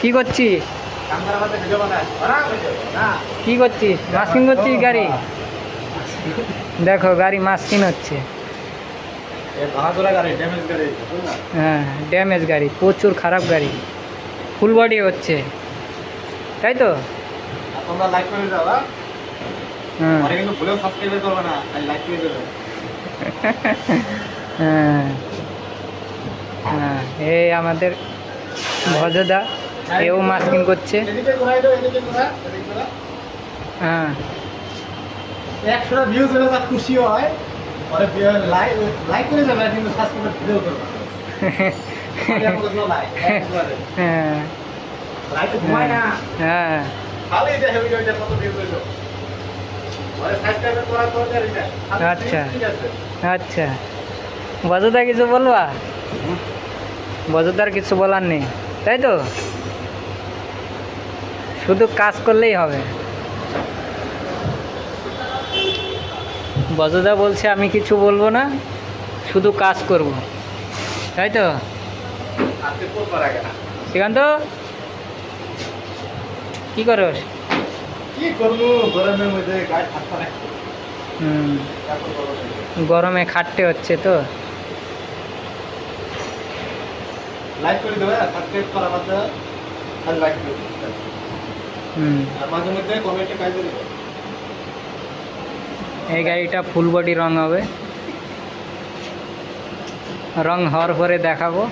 কি করছিস? কি করছিস? মাস্কিং করছিস গাড়ি? দেখো গাড়ি মাস্কিং হচ্ছে। হ্যাঁ, ড্যামেজ গাড়ি, প্রচুর খারাপ গাড়ি, ফুল বডি হচ্ছে, তাই তো? তোমরা লাইক করে দাও। হ্যাঁ আরে কিন্তু ভুলেও সাবস্ক্রাইব করবে না, আর লাইক করে দেবে। হ্যাঁ হ্যাঁ, এই আমাদের ভজদা, এও মাস্কিং করছে। এদিকে ঘোরাই দাও, এদিকে ঘোরা, এদিকে ঘোরা। হ্যাঁ 100টা ভিউজ হলে যা খুশি হয়, পরে লাইক লাইক করে যাবে কিন্তু সাবস্ক্রাইব ভিডিও করবে। আরে আমাকে তো লাইক একবারে। হ্যাঁ লাইক তো ঘুমায় না। হ্যাঁ খালি দেখে ভিডিওটা কত ভিউজ হইলো। পরে সাবস্ক্রাইব করার পর আর এটা। আচ্ছা। ঠিক আছে। আচ্ছা, ভজদা কিছু বলবা? ভজদার কিছু বলার নেই, তাই তো? শুধু কাজ করলেই হবে। ভজদা বলছে আমি কিছু বলবো না, শুধু কাজ করব, তাই তো? আজকে করবার আগে না। শ্রীকান্ত কি করস? কি করবো গরমের মধ্যে গায়ে ঠান্ডা নাই। হুম, তারপর করবো। গরমে খাটতে হচ্ছে তো। লাইক করে দেবে, সাবস্ক্রাইব করা বাদ দাও, খালি লাইক করে দেবে। হুম, আর মাঝে মধ্যে কমেন্টে কাজ করে দেবে। এই গাড়িটা ফুল বডি রং হবে, রং হওয়ার পরে দেখাবো।